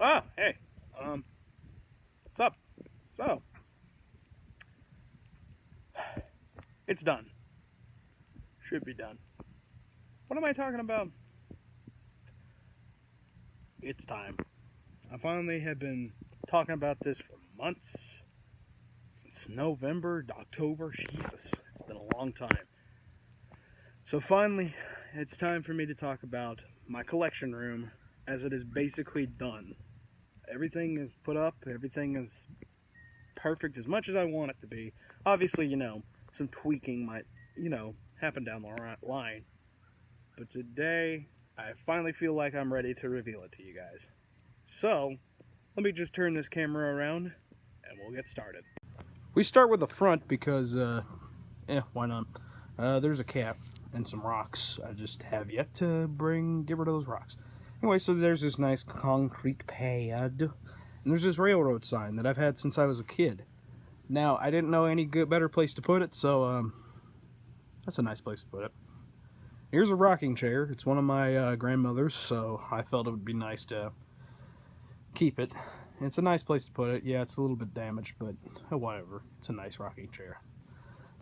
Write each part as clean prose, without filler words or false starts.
Ah, hey, what's up? So, it's done. Should be done. What am I talking about? It's time. I finally have been talking about this for months. Since November, October. Jesus, it's been a long time. So finally, it's time for me to talk about my collection room as it is basically done. Everything is put up, everything is perfect as much as I want it to be. Obviously, some tweaking might, happen down the line. But today, I finally feel like I'm ready to reveal it to you guys. So, let me just turn this camera around and we'll get started. We start with the front because, why not? There's a cap and some rocks. I just have yet to get rid of those rocks. Anyway, so there's this nice concrete pad. And there's this railroad sign that I've had since I was a kid. Now, I didn't know any better place to put it, so that's a nice place to put it. Here's a rocking chair. It's one of my grandmother's, so I felt it would be nice to keep it. It's a nice place to put it. Yeah, it's a little bit damaged, but whatever. It's a nice rocking chair.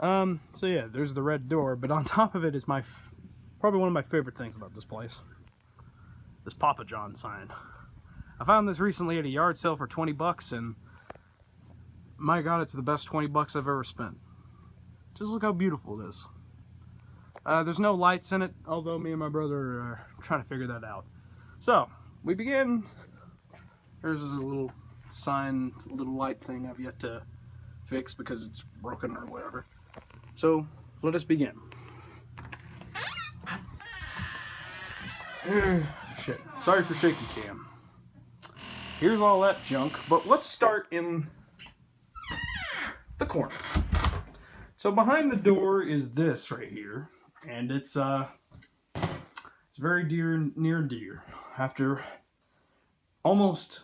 So yeah, there's the red door, but on top of it is probably one of my favorite things about this place. This Papa John sign. I found this recently at a yard sale for 20 bucks, and my God, it's the best 20 bucks I've ever spent. Just look how beautiful it is. There's no lights in it, although me and my brother are trying to figure that out. So, we begin. There's a little sign, little light thing I've yet to fix because it's broken or whatever. So, let us begin. Shit. Sorry for shaky cam. Here's all that junk, but let's start in the corner. So behind the door is this right here, and it's very near and dear. After almost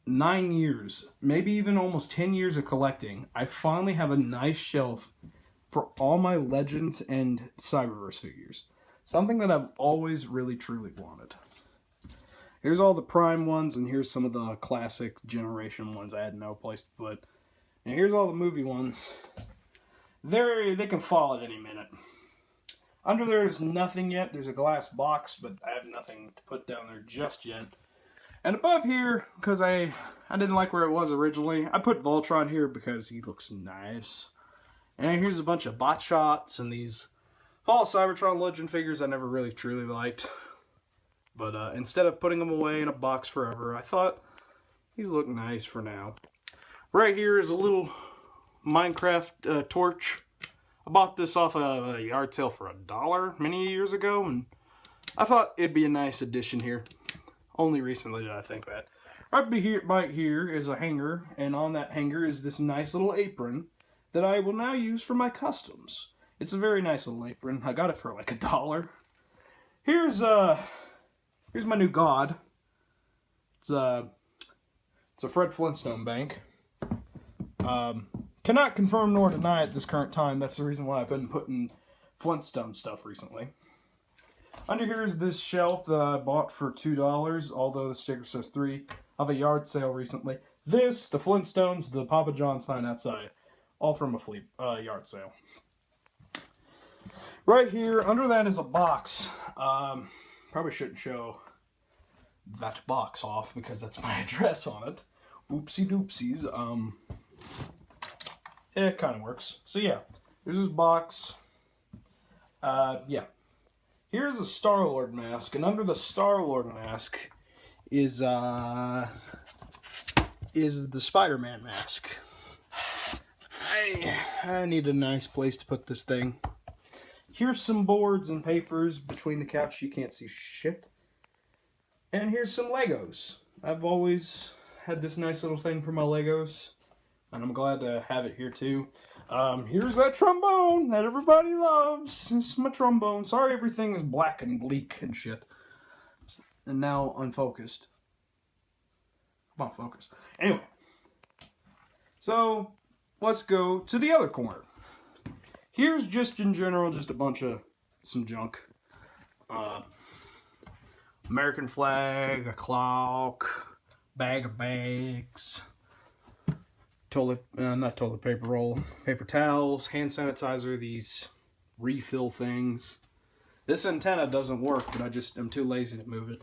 9 years, maybe even almost 10 years of collecting, I finally have a nice shelf for all my Legends and Cyberverse figures. Something that I've always really truly wanted. Here's all the Prime ones, and here's some of the classic generation ones I had no place to put. And here's all the movie ones. They can fall at any minute. Under there is nothing yet. There's a glass box, but I have nothing to put down there just yet. And above here, because I didn't like where it was originally, I put Voltron here because he looks nice. And here's a bunch of bot shots and these Fall Cybertron Legend figures I never really truly liked. But instead of putting them away in a box forever, I thought these look nice for now. Right here is a little Minecraft torch. I bought this off a yard sale for $1 many years ago, and I thought it'd be a nice addition here. Only recently did I think that. Right here is a hanger, and on that hanger is this nice little apron that I will now use for my customs. It's a very nice little apron. I got it for like $1. Here's my new god. It's a Fred Flintstone bank. Cannot confirm nor deny at this current time. That's the reason why I've been putting Flintstone stuff recently. Under here is this shelf that I bought for $2, although the sticker says $3, of a yard sale recently. This, the Flintstones, the Papa John sign outside, all from a yard sale. Right here, under that is a box. Probably shouldn't show that box off because that's my address on it. Oopsie doopsies. It kind of works. So yeah, there's this box. Yeah. Here's a Star-Lord mask, and under the Star-Lord mask is the Spider-Man mask. I need a nice place to put this thing. Here's some boards and papers between the couch. You can't see shit. And here's some Legos. I've always had this nice little thing for my Legos, and I'm glad to have it here too. Here's that trombone that everybody loves. This is my trombone. Sorry everything is black and bleak and shit. And now unfocused. Come on, focus. Anyway. So, let's go to the other corner. Here's just in general, just a bunch of some junk. American flag, a clock, bag of bags, not toilet paper roll, paper towels, hand sanitizer, these refill things. This antenna doesn't work, but I'm too lazy to move it.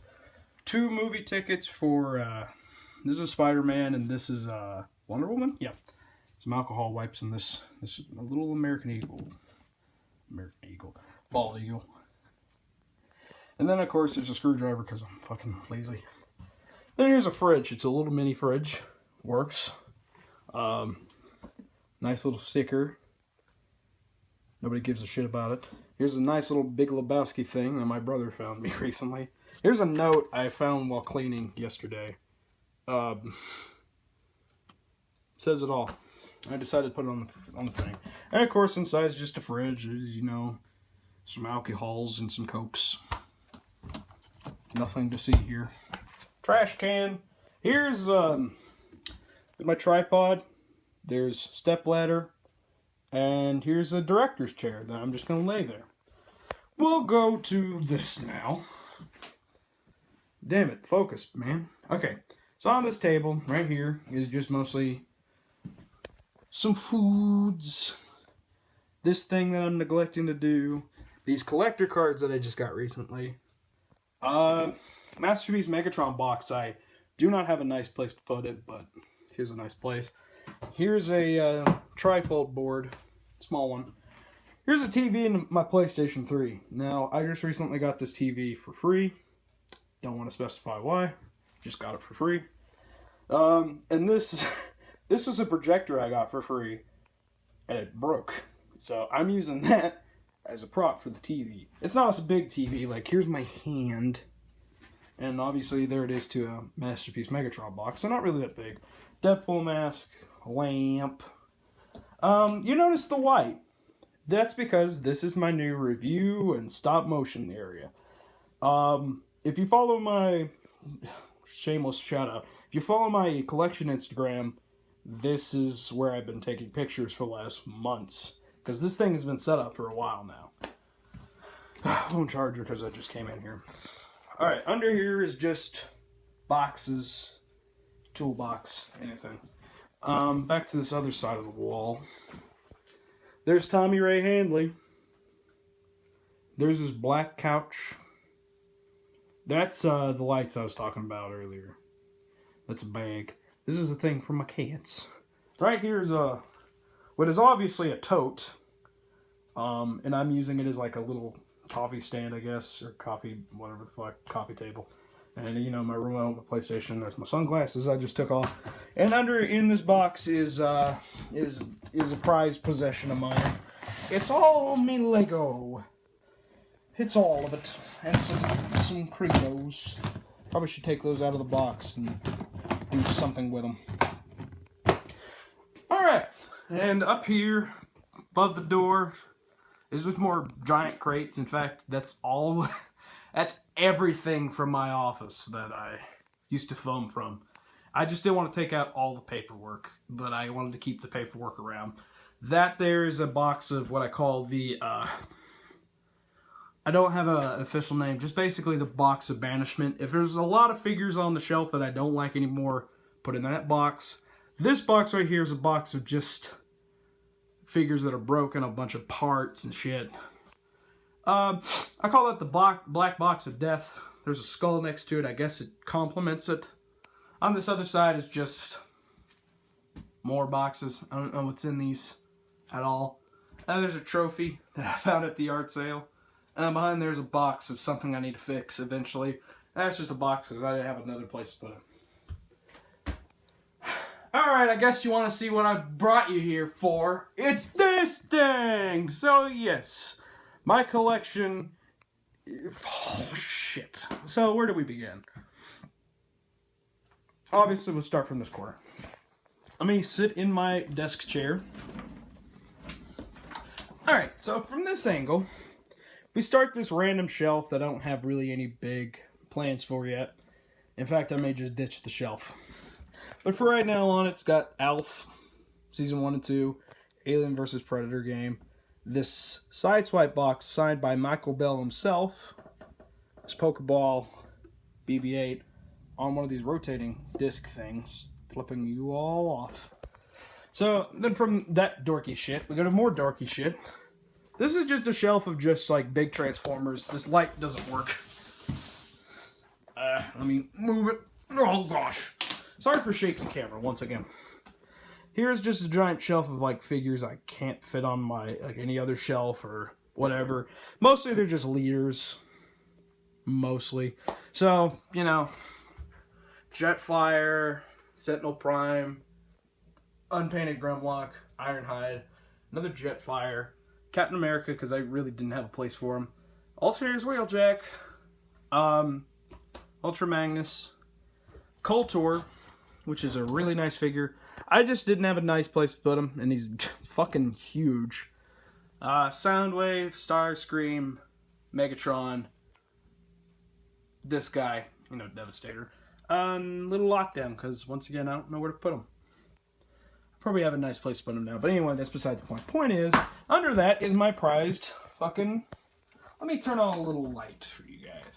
2 movie tickets for, this is Spider-Man and this is Wonder Woman? Yeah. Some alcohol wipes and this a little American Eagle. Bald Eagle. And then, of course, there's a screwdriver because I'm fucking lazy. Then here's a fridge. It's a little mini fridge. Works. Nice little sticker. Nobody gives a shit about it. Here's a nice little Big Lebowski thing that my brother found me recently. Here's a note I found while cleaning yesterday. Says it all. I decided to put it on the thing. And of course, inside is just a fridge. You know, some alcohols and some Cokes. Nothing to see here. Trash can. Here's my tripod. There's step ladder. And here's a director's chair that I'm just going to lay there. We'll go to this now. Damn it, focus, man. Okay, so on this table right here is just mostly some foods. This thing that I'm neglecting to do. These collector cards that I just got recently. Masterpiece Megatron box. I do not have a nice place to put it, but here's a nice place. Here's a trifold board. Small one. Here's a TV and my PlayStation 3. Now, I just recently got this TV for free. Don't want to specify why. Just got it for free. And this was a projector I got for free. And it broke. So I'm using that as a prop for the TV. It's not a big TV. Like, here's my hand. And obviously there it is to a Masterpiece Megatron box. So not really that big. Deadpool mask. Lamp. You notice the white. That's because this is my new review and stop motion area. If you follow my shameless shout out, if you follow my collection Instagram, this is where I've been taking pictures for the last months. Because this thing has been set up for a while now. Phone charger because I just came in here. Alright, under here is just boxes, toolbox, anything. Back to this other side of the wall. There's Tommy Ray Handley. There's this black couch. That's the lights I was talking about earlier. That's a bag. This is a thing for my kids. Right here is what is obviously a tote. And I'm using it as like a little coffee stand, I guess, or coffee, whatever the fuck, coffee table. And you know, my remote, my PlayStation. There's my sunglasses I just took off. And in this box is a prized possession of mine. It's all me Lego. It's all of it, and some Credos. Probably should take those out of the box and do something with them. All right, and up here above the door is just more giant crates. In fact, that's all. That's everything from my office that I used to film from. I just didn't want to take out all the paperwork, but I wanted to keep the paperwork around. That there is a box of what I call the, I don't have an official name, just basically the box of banishment. If there's a lot of figures on the shelf that I don't like anymore, put in that box. This box right here is a box of just figures that are broken, a bunch of parts and shit. I call that the black box of death. There's a skull next to it. I guess it complements it. On this other side is just more boxes. I don't know what's in these at all. And there's a trophy that I found at the art sale. And behind there's a box of something I need to fix eventually. That's just a box because I didn't have another place to put it. Alright, I guess you want to see what I brought you here for. It's this thing! So yes, my collection... Oh shit. So where do we begin? Obviously we'll start from this corner. Let me sit in my desk chair. Alright, so from this angle, we start this random shelf that I don't have really any big plans for yet. In fact, I may just ditch the shelf. But for right now on it's got Alf, Season 1 and 2, Alien vs. Predator game. This Sideswipe box signed by Michael Bell himself. This Pokeball, BB-8, on one of these rotating disc things, flipping you all off. So then from that dorky shit, we go to more dorky shit. This is just a shelf of just like big Transformers. This light doesn't work. Let me move it. Oh gosh. Sorry for shaky camera once again. Here's just a giant shelf of like figures I can't fit on my like any other shelf or whatever. Mostly they're just leaders. Mostly. So, you know, Jetfire, Sentinel Prime, Unpainted Grimlock, Ironhide, another Jetfire, Captain America because I really didn't have a place for him. Ulterior's Wheeljack, Ultra Magnus, Koltor, which is a really nice figure. I just didn't have a nice place to put him, and he's fucking huge. Soundwave, Starscream, Megatron, this guy, you know, Devastator. Little Lockdown, because once again, I don't know where to put him. Probably have a nice place to put him now. But anyway, that's beside the point. Point is, under that is my prized fucking... Let me turn on a little light for you guys.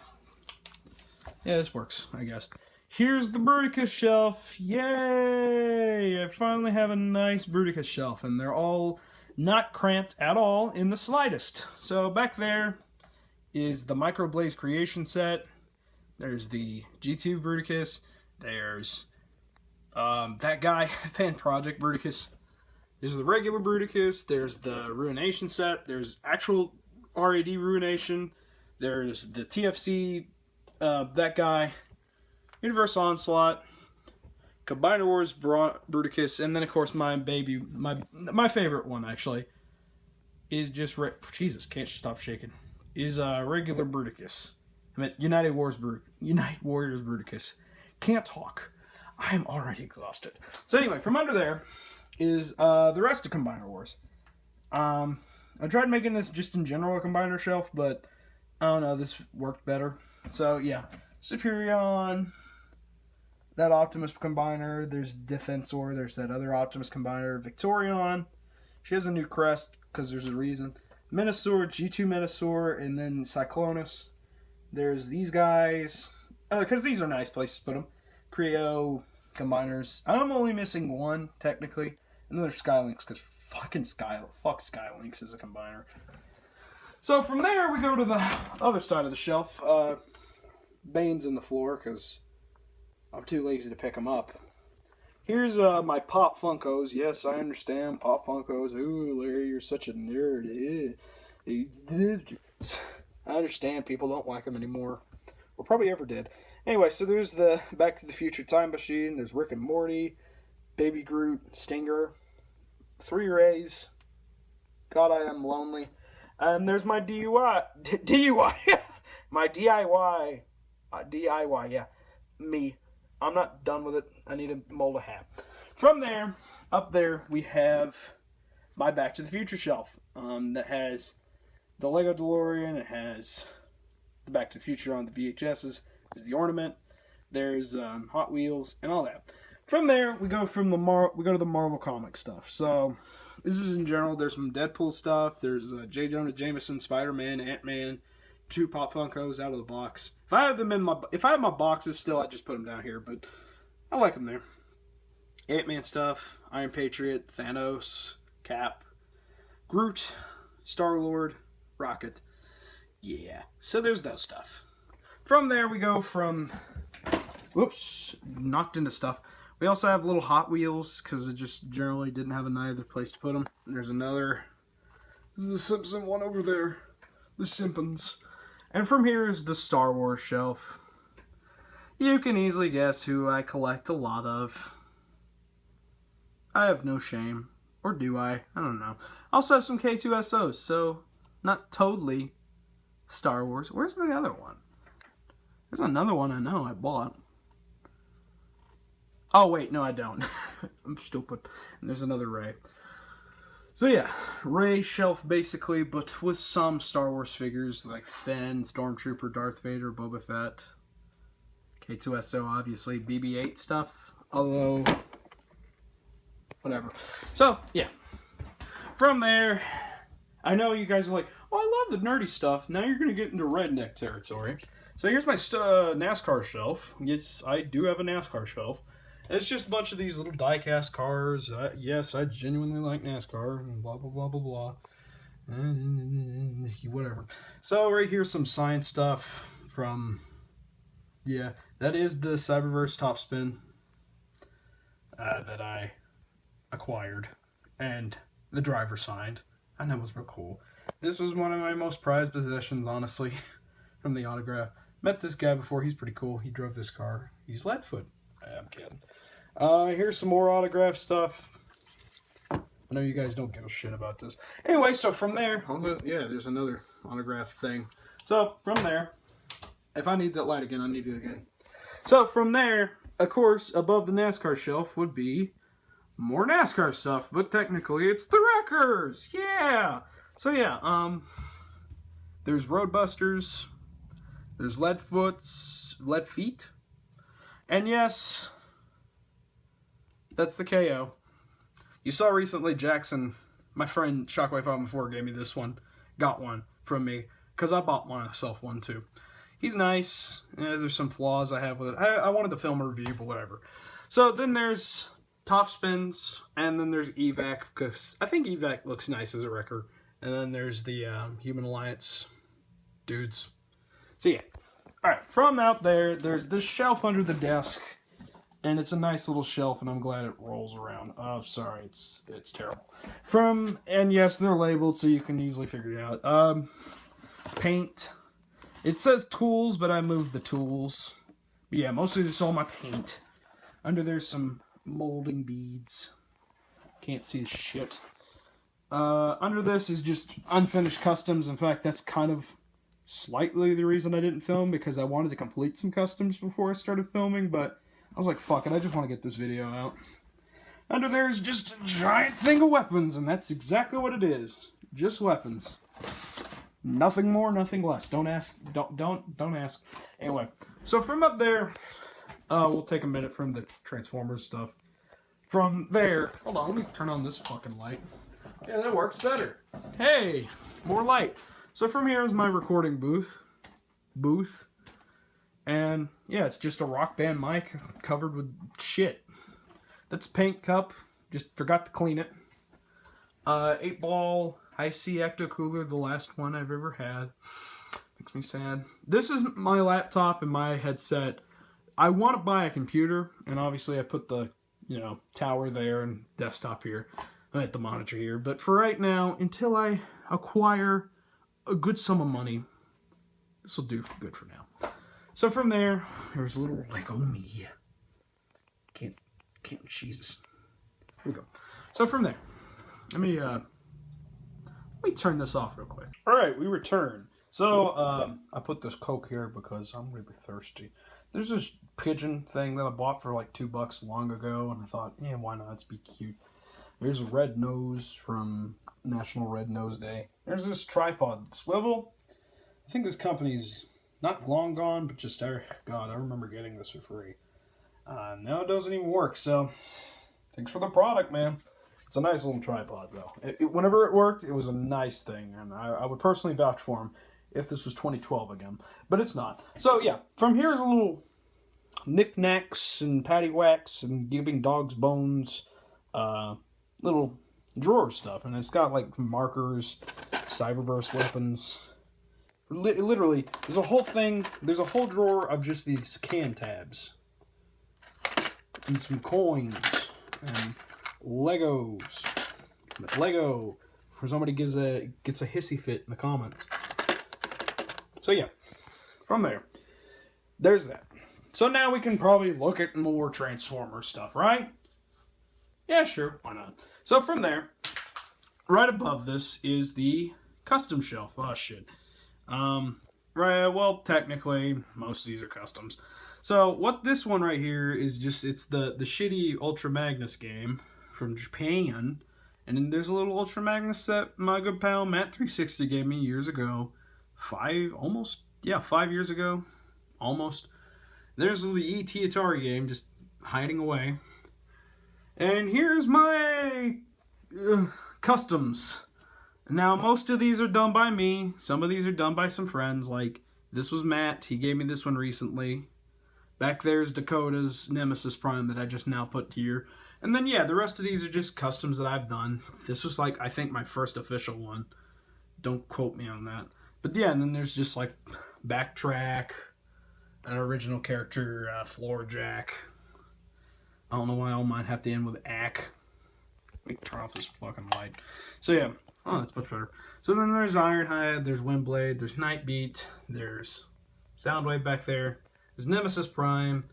Yeah, this works, I guess. Here's the Bruticus shelf. Yay! I finally have a nice Bruticus shelf, and they're all not cramped at all in the slightest. So back there is the Microblaze Creation set. There's the G2 Bruticus. There's that guy, Fan Project Bruticus. There's the regular Bruticus. There's the Ruination set. There's actual RAD Ruination. There's the TFC, that guy. Universal Onslaught. Combiner Wars Bruticus. And then, of course, my baby, my favorite one, actually, is just... Jesus, can't stop shaking. Is regular Bruticus. I mean, United Warriors Bruticus. Can't talk. I'm already exhausted. So anyway, from under there is the rest of Combiner Wars. I tried making this just in general a Combiner shelf, but I don't know, this worked better. So yeah, Superion, that Optimus Combiner, there's Defensor, there's that other Optimus Combiner, Victorion. She has a new crest because there's a reason. Minosaur, G2 Minosaur, and then Cyclonus. There's these guys, because these are nice places to put them. Creo Combiners. I'm only missing one, technically. Another Skylinks, because fuck Skylinks as a combiner. So from there, we go to the other side of the shelf. Bane's in the floor, because I'm too lazy to pick them up. Here's my Pop Funkos. Yes, I understand. Pop Funkos. Ooh, Larry, you're such a nerd. I understand people don't like them anymore. Or probably ever did. Anyway, so there's the Back to the Future Time Machine. There's Rick and Morty, Baby Groot, Stinger, 3 Rays, God I Am Lonely. And there's my DIY. My DIY. DIY, yeah. Me. I'm not done with it. I need to mold a hat. From there, up there, we have my Back to the Future shelf. That has the Lego DeLorean. It has the Back to the Future on the VHSs. There's the ornament. There's Hot Wheels and all that. From there, we go to the Marvel comic stuff. So this is in general. There's some Deadpool stuff. There's J. Jonah Jameson, Spider-Man, Ant-Man, 2 Pop Funkos out of the box. If I have my boxes still, I'd just put them down here. But I like them there. Ant-Man stuff, Iron Patriot, Thanos, Cap, Groot, Star-Lord, Rocket. Yeah. So there's those stuff. From there, we go from... Whoops. Knocked into stuff. We also have little Hot Wheels, because it just generally didn't have another place to put them. And there's another... This is the Simpson one over there. The Simpsons. And from here is the Star Wars shelf. You can easily guess who I collect a lot of. I have no shame. Or do I? I don't know. I also have some K2SOs, so not totally Star Wars. Where's the other one? There's another one I know I bought. Oh, wait, no, I don't. I'm stupid. And there's another Rey. So, yeah, Rey shelf, basically, but with some Star Wars figures, like Finn, Stormtrooper, Darth Vader, Boba Fett. K2SO, obviously, BB-8 stuff. Although, whatever. So, yeah. From there, I know you guys are like, oh, I love the nerdy stuff. Now you're going to get into redneck territory. So here's my NASCAR shelf. Yes, I do have a NASCAR shelf. It's just a bunch of these little die-cast cars. Yes, I genuinely like NASCAR, and blah, blah, blah, blah, blah. Whatever. So right here's some science stuff from, yeah, that is the Cyberverse Topspin that I acquired, and the driver signed, and that was real cool. This was one of my most prized possessions, honestly, from the autograph. Met this guy before. He's pretty cool. He drove this car. He's Leadfoot. I'm kidding. Here's some more autograph stuff. I know you guys don't give a shit about this. Anyway, so from there, yeah, there's another autograph thing. So from there, if I need that light again, I need it again. So from there, of course, above the NASCAR shelf would be more NASCAR stuff, but technically it's the Wreckers. Yeah. So yeah, there's Roadbusters, there's Leadfeet, and yes, that's the KO. You saw recently Jackson, my friend Shockwave 514 gave me this one, got one from me, because I bought myself one too. He's nice. There's some flaws I have with it. I wanted to film a review, but whatever. So then there's Top Spins, and then there's Evac, because I think Evac looks nice as a wrecker. And then there's the Human Alliance dudes. So yeah. Alright, from out there, there's this shelf under the desk. And it's a nice little shelf, and I'm glad it rolls around. Oh, sorry, it's terrible. And yes, they're labeled, so you can easily figure it out. Paint. It says tools, but I moved the tools. But yeah, mostly it's all my paint. Under there's some molding beads. Can't see the shit. Under this is just unfinished customs. In fact, that's kind of slightly the reason I didn't film, because I wanted to complete some customs before I started filming, but I was like, fuck it, I just want to get this video out. Under there is just a giant thing of weapons, and that's exactly what it is. Just weapons. Nothing more, nothing less. Don't ask. Don't ask. Anyway, so from up there, we'll take a minute from the Transformers stuff. From there, hold on, let me turn on this fucking light. Yeah, that works better. Hey, more light. So from here is my recording booth. And yeah, it's just a Rock Band mic covered with shit. That's paint cup. Just forgot to clean it. 8-ball IC Ecto Cooler, the last one I've ever had. Makes me sad. This is my laptop and my headset. I want to buy a computer, and obviously I put the, tower there and desktop here. I have the monitor here. But for right now, until I acquire a good sum of money, this will do good for now. So from there, there's a little Lego me. Can't, Jesus. Here we go. So from there, let me turn this off real quick. All right, we return. So I put this Coke here because I'm really thirsty. There's this pigeon thing that I bought for like $2 long ago, and I thought, yeah, why not? It's be cute. There's a red nose from National Red Nose Day. There's this tripod swivel. I think this company's not long gone, but just, God, I remember getting this for free. Now it doesn't even work, so thanks for the product, man. It's a nice little tripod, though. Whenever it worked, it was a nice thing, and I would personally vouch for him if this was 2012 again. But it's not. So, yeah, from here is a little knickknacks and paddywhacks and giving dogs bones, little drawer stuff. And it's got, like, markers, Cyberverse weapons. Literally, there's a whole thing, there's a whole drawer of just these can tabs. And some coins. And Legos. Lego. For somebody gets a hissy fit in the comments. So yeah, from there, there's that. So now we can probably look at more Transformer stuff, right? Yeah, sure, why not? So from there, right above this is the custom shelf. Oh shit. Right, well, technically, most of these are customs. So what this one right here is just, it's the shitty Ultra Magnus game from Japan. And then there's a little Ultra Magnus that my good pal Matt360 gave me years ago. 5 years ago. Almost. There's the ET Atari game just hiding away. And here's my customs. Now, most of these are done by me. Some of these are done by some friends, like This was Matt. He gave me this one recently. Back there's Dakota's Nemesis Prime that I just now put here. And then, yeah, the rest of these are just customs that I've done. This was, like, I think my first official one. Don't quote me on that. But, yeah, and then there's just, like, Backtrack, an original character, Floor Jack. I don't know why all mine have to end with Ack. Let me turn off this fucking light. So, yeah. Oh, that's much better. So then there's Ironhide, there's Windblade, there's Nightbeat, there's Soundwave back there. There's Nemesis Prime,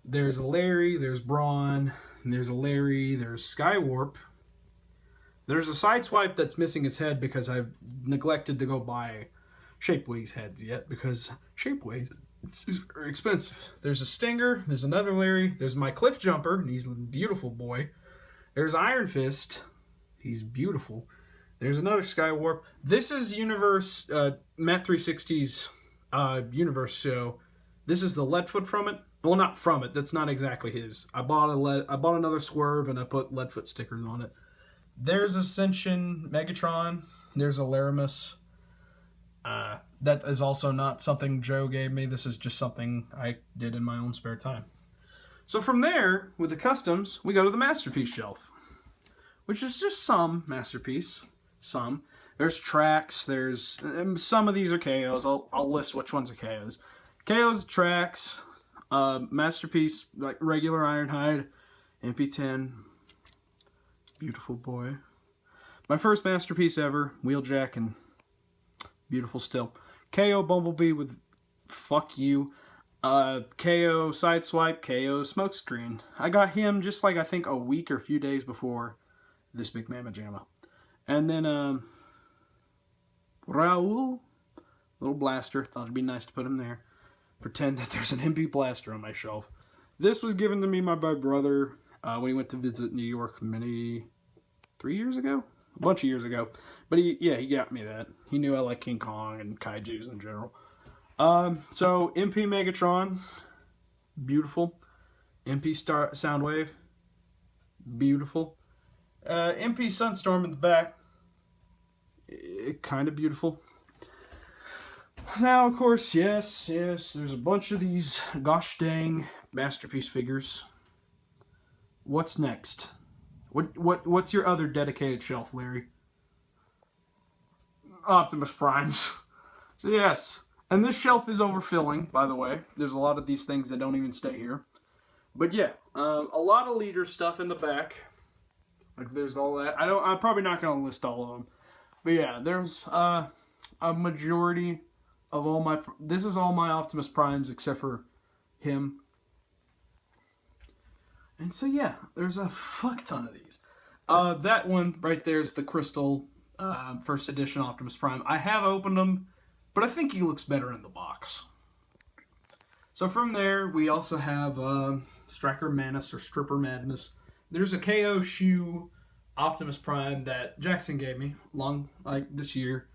there's a Larry, there's Brawn, there's a Larry, there's Skywarp. There's a Sideswipe that's missing his head because I've neglected to go buy Shapeways heads yet, because Shapeways is very expensive. There's a Stinger, there's another Larry, there's my Cliff Jumper, and he's a beautiful boy. There's Iron Fist, he's beautiful. There's another Skywarp. This is Universe, Matt 360's Universe show. This is the Leadfoot from it. Well, not from it. That's not exactly his. I bought another Swerve and I put Leadfoot stickers on it. There's Ascension Megatron. There's a Laramus. That is also not something Joe gave me. This is just something I did in my own spare time. So from there, with the customs, we go to the Masterpiece shelf, which is just some Masterpiece. Some. There's Tracks. There's some of these are KOs. I'll list which ones are KOs. KOs, Tracks, Masterpiece, like regular Ironhide, MP10, beautiful boy. My first Masterpiece ever, Wheeljack, and beautiful still. KO Bumblebee with fuck you. KO Sideswipe, KO Smokescreen. I got him just like I think a week or a few days before this big Mamma Jamma. And then Raul, little blaster. Thought it'd be nice to put him there. Pretend that there's an MP blaster on my shelf. This was given to me by my brother when he went to visit New York 3 years ago? A bunch of years ago. But he got me that. He knew I like King Kong and kaijus in general. So MP Megatron, beautiful. MP Soundwave, beautiful. MP Sunstorm in the back, kind of beautiful. Now, of course, yes, there's a bunch of these gosh dang Masterpiece figures. What's next? What's your other dedicated shelf, Larry? Optimus Primes. So yes, and this shelf is overfilling, by the way. There's a lot of these things that don't even stay here. But yeah, a lot of leader stuff in the back. Like there's all that. I'm probably not going to list all of them. But yeah, there's a majority of all my... This is all my Optimus Primes except for him. And so yeah, there's a fuck ton of these. That one right there is the Crystal first edition Optimus Prime. I have opened them, but I think he looks better in the box. So from there, we also have Striker Madness or Stripper Madness. There's a KO Shoe Optimus Prime that Jackson gave me this year.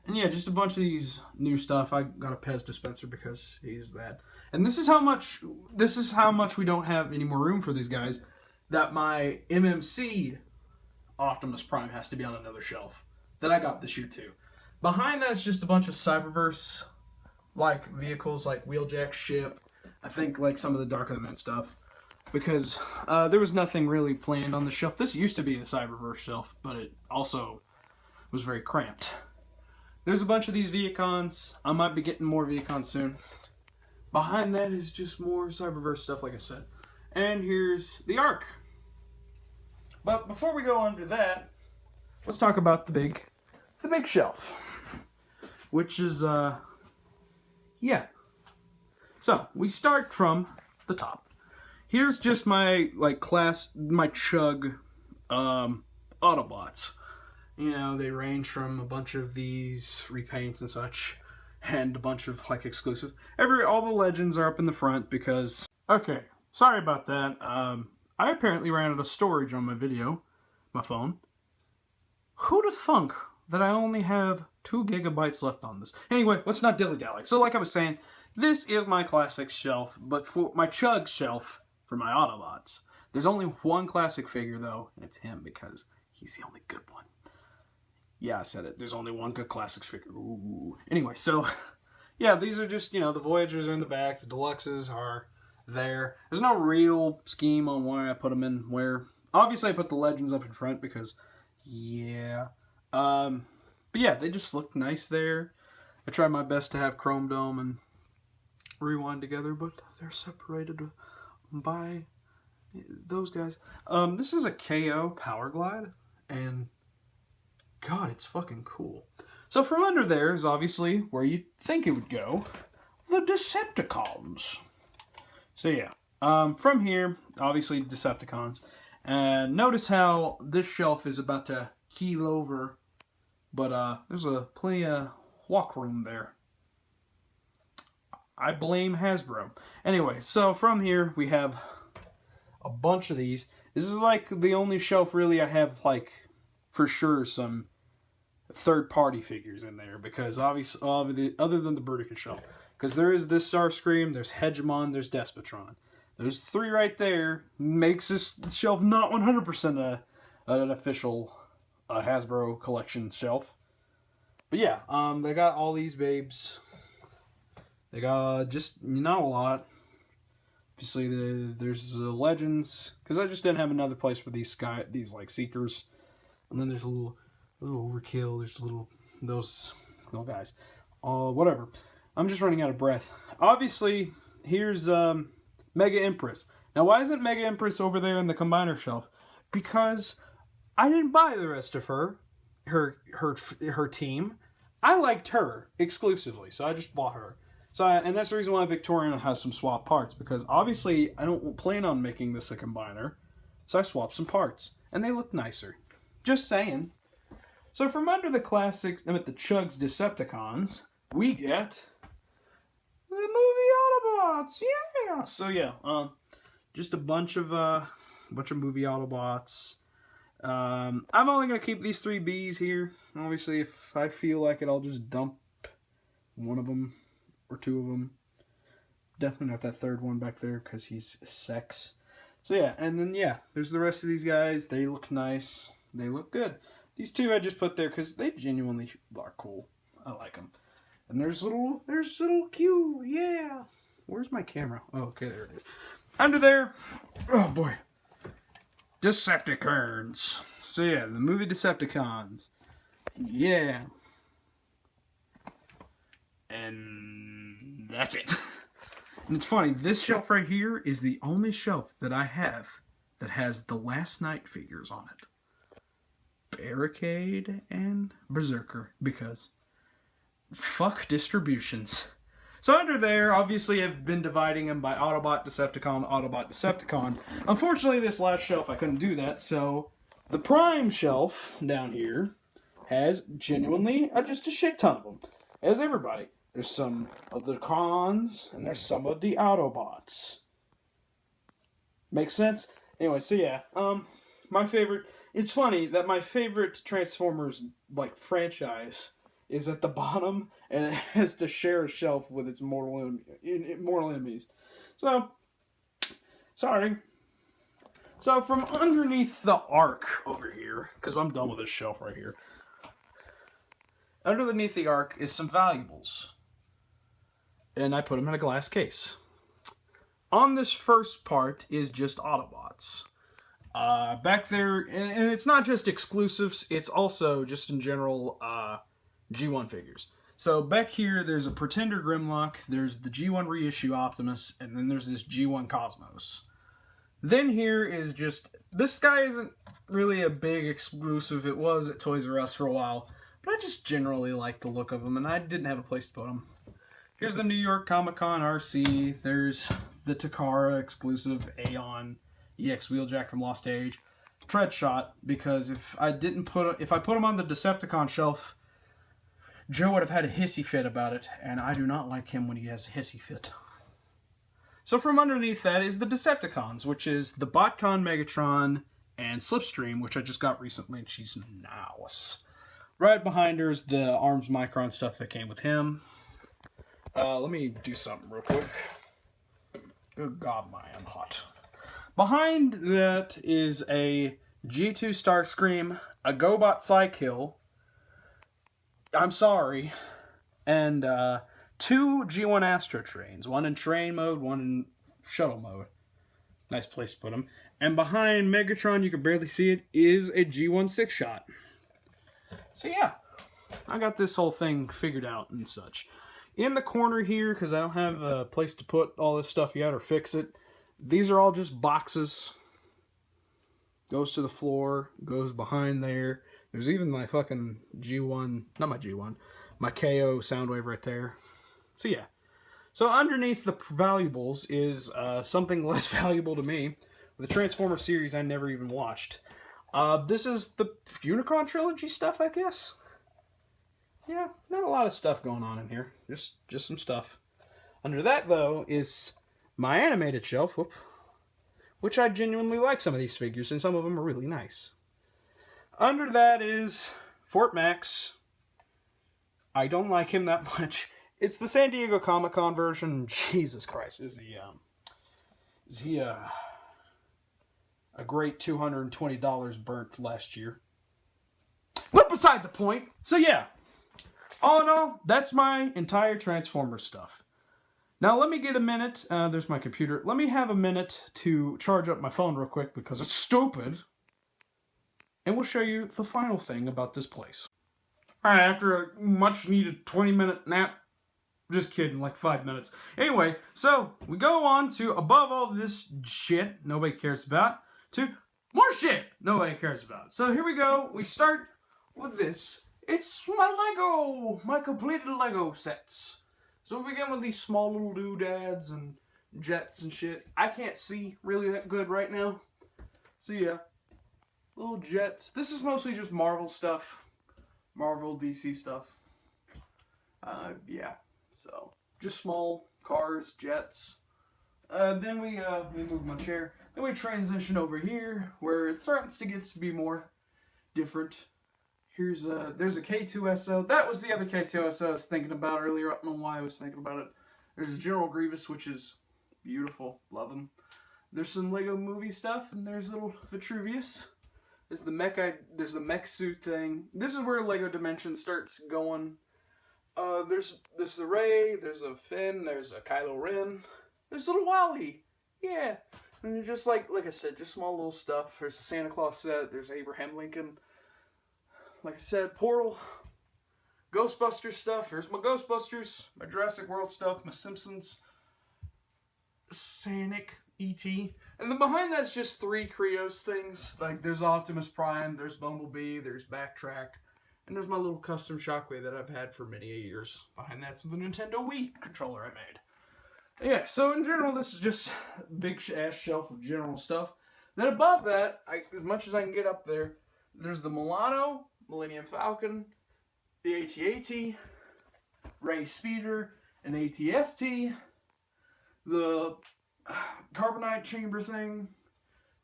And yeah, just a bunch of these new stuff. I got a Pez dispenser because he's that. And this is how much we don't have any more room for these guys, that my MMC Optimus Prime has to be on another shelf that I got this year too. Behind that is just a bunch of Cyberverse like vehicles, like Wheeljack ship. I think like some of the Dark of the Moon stuff, because there was nothing really planned on the shelf. This used to be a Cyberverse shelf, but it also was very cramped. There's a bunch of these Viacons. I might be getting more Viacons soon. Behind that is just more Cyberverse stuff, like I said. And here's the Ark. But before we go on to that, let's talk about the big shelf, which is yeah. So we start from the top. Here's just my my Chug Autobots. You know, they range from a bunch of these repaints and such, and a bunch of like exclusive. All the legends are up in the front because... Okay, sorry about that. I apparently ran out of storage on my phone. Who'd have thunk that I only have 2 gigabytes left on this? Anyway, let's not dilly-dally. So like I was saying, this is my classics shelf, but for my Chug shelf for my Autobots. There's only one classic figure though, and it's him because he's the only good one. Yeah, I said it. There's only one good classics figure. Ooh. Anyway, so yeah, these are just, the Voyagers are in the back, the Deluxes are there. There's no real scheme on where I put them in where. Obviously, I put the Legends up in front because, yeah. But yeah, they just look nice there. I tried my best to have Chrome Dome and Rewind together, but they're separated by those guys. This is a KO Power Glide, and God, it's fucking cool. So from under there is obviously where you'd think it would go. The Decepticons. So yeah, from here, obviously Decepticons. And notice how this shelf is about to keel over, but there's a plenty of walk room there. I blame Hasbro. Anyway, so from here we have a bunch of these. This is like the only shelf really I have like for sure some third-party figures in there, because obviously other than the Burdican shelf, because there is this Starscream, there's Hegemon, there's Despotron. Those three right there makes this shelf not 100% an official Hasbro collection shelf. But yeah, they got all these babes. They got just not a lot. Obviously, there's the Legends, because I just didn't have another place for these like Seekers. And then there's a little Overkill. There's those little guys. Whatever. I'm just running out of breath. Obviously, here's Mega Empress. Now, why isn't Mega Empress over there in the combiner shelf? Because I didn't buy the rest of her team. I liked her exclusively, so I just bought her. So, and that's the reason why Victorian has some swap parts, because obviously I don't plan on making this a combiner, so I swapped some parts, and they look nicer. Just saying. So from under the classics, the Chugs Decepticons, we get the movie Autobots. Yeah. So yeah, just a bunch of movie Autobots. I'm only gonna keep these 3 Bs here. Obviously, if I feel like it, I'll just dump one of them or 2 of them. Definitely not that third one back there because he's sex. So yeah, and then yeah, there's the rest of these guys. They look nice. They look good. These 2 I just put there because they genuinely are cool. I like them. And there's little Q. Yeah. Where's my camera? Oh, okay, there it is. Under there, oh boy, Decepticons. So yeah, the movie Decepticons. Yeah. And that's it. And it's funny, this shelf right here is the only shelf that I have that has the Last Night figures on it. Barricade and Berserker, because fuck distributions. So under there, obviously I've been dividing them by Autobot, Decepticon. Unfortunately, this last shelf I couldn't do that, so the Prime shelf down here has genuinely just a shit ton of them. As everybody. There's some of the Cons, and there's some of the Autobots. Makes sense? Anyway, so yeah, my favorite... It's funny that my favorite Transformers, like, franchise is at the bottom, and it has to share a shelf with its mortal enemies. So, sorry. So, from underneath the Ark over here, because I'm done with this shelf right here, underneath the Ark is some valuables. And I put them in a glass case. On this first part is just Autobots. Back there, and it's not just exclusives, it's also just in general G1 figures. So back here, there's a Pretender Grimlock, there's the G1 reissue Optimus, and then there's this G1 Cosmos. Then here is just, this guy isn't really a big exclusive. It was at Toys R Us for a while, but I just generally like the look of them, and I didn't have a place to put them. Here's the New York Comic Con RC. There's the Takara exclusive Aeon EX Wheeljack from Lost Age. Tread shot, because if I put him on the Decepticon shelf, Joe would have had a hissy fit about it, and I do not like him when he has a hissy fit. So from underneath that is the Decepticons, which is the BotCon Megatron and Slipstream, which I just got recently, and she's nice. Right behind her is the Arms Micron stuff that came with him. Let me do something real quick. Good God, I'm hot. Behind that is a G2 Starscream, a GoBot Psykill, I'm sorry, and 2 G1 Astro trains. One in train mode, one in shuttle mode. Nice place to put them. And behind Megatron, you can barely see it, is a G1 6-shot. So yeah, I got this whole thing figured out and such. In the corner here, because I don't have a place to put all this stuff yet or fix it, these are all just boxes. Goes to the floor, goes behind there. There's even my fucking G1, not my G1, my KO Soundwave right there. So yeah. So underneath the valuables is something less valuable to me. The Transformer series I never even watched. This is the Unicron trilogy stuff, I guess. Yeah, not a lot of stuff going on in here. Just some stuff. Under that, though, is my animated shelf, which I genuinely like some of these figures, and some of them are really nice. Under that is Fort Max. I don't like him that much. It's the San Diego Comic-Con version. Jesus Christ, is he a great $220 burnt last year? But beside the point. So yeah, all in all, that's my entire Transformers stuff. Now let me get a minute. There's my computer. Let me have a minute to charge up my phone real quick because it's stupid. And we'll show you the final thing about this place. Alright, after a much needed 20-minute nap. Just kidding, like 5 minutes. Anyway, so we go on to above all this shit nobody cares about to more shit nobody cares about. So here we go. We start with this. It's my completed Lego sets. So we begin with these small little doodads and jets and shit. I can't see really that good right now. So yeah, little jets. This is mostly just Marvel stuff. Marvel, DC stuff. Yeah. So, just small cars, jets. Then we move my chair. Then we transition over here, where it starts to get to be more different. There's a K2SO. That was the other K2SO I was thinking about earlier. I don't know why I was thinking about it. There's a General Grievous, which is beautiful. Love him. There's some Lego movie stuff, and there's little Vitruvius. There's the mech suit thing. This is where Lego Dimensions starts going. There's the Rey, there's a Finn, there's a Kylo Ren, there's a little Wally, yeah, and they're just like I said, just small little stuff. There's the Santa Claus set, there's Abraham Lincoln, like I said, Portal, Ghostbusters stuff, here's my Ghostbusters, my Jurassic World stuff, my Simpsons, Sonic, E.T., and then behind that's just 3 Krios things, like there's Optimus Prime, there's Bumblebee, there's Backtrack, and there's my little custom Shockwave that I've had for many years. Behind that's the Nintendo Wii controller I made. Yeah, so in general, this is just a big ass shelf of general stuff. Then above that, as much as I can get up there, there's the Milano, Millennium Falcon, the AT-AT, Ray Speeder, an AT-ST, the Carbonite Chamber thing,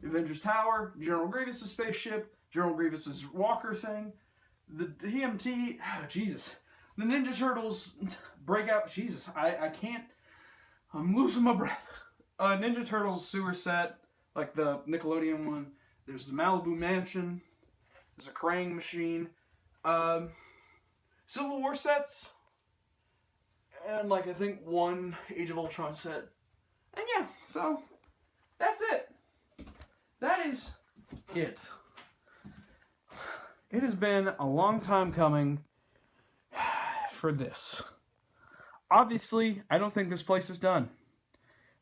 the Avengers Tower, General Grievous' spaceship, General Grievous' Walker thing, the TMT, oh, Jesus. The Ninja Turtles breakout, Jesus, I can't, I'm losing my breath. Ninja Turtles sewer set, like the Nickelodeon one. There's the Malibu Mansion. There's a Krang machine. Civil War sets. And I think 1 Age of Ultron set. And yeah, so that's it. That is it. It has been a long time coming for this. Obviously, I don't think this place is done.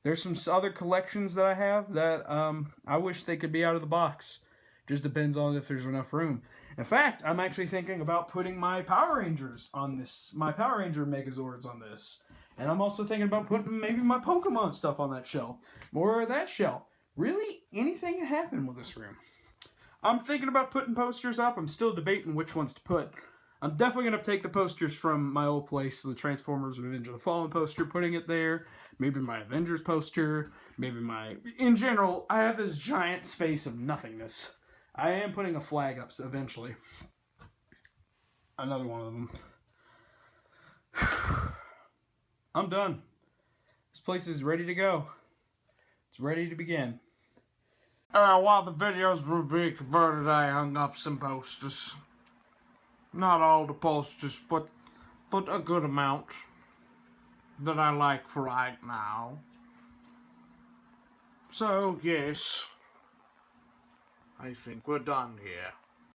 There's some other collections that I have that I wish they could be out of the box. Just depends on if there's enough room. In fact, I'm actually thinking about putting my Power Rangers on this, my Power Ranger Megazords on this. And I'm also thinking about putting maybe my Pokemon stuff on that shelf. More of that shelf. Really, anything can happen with this room. I'm thinking about putting posters up. I'm still debating which ones to put. I'm definitely going to take the posters from my old place, the Transformers Revenge of the Fallen poster, putting it there. Maybe my Avengers poster. Maybe my... In general, I have this giant space of nothingness. I am putting a flag up eventually. Another one of them. I'm done. This place is ready to go. It's ready to begin. While the videos were being converted, I hung up some posters. Not all the posters, but a good amount. that I like right now. So, yes, I think we're done here.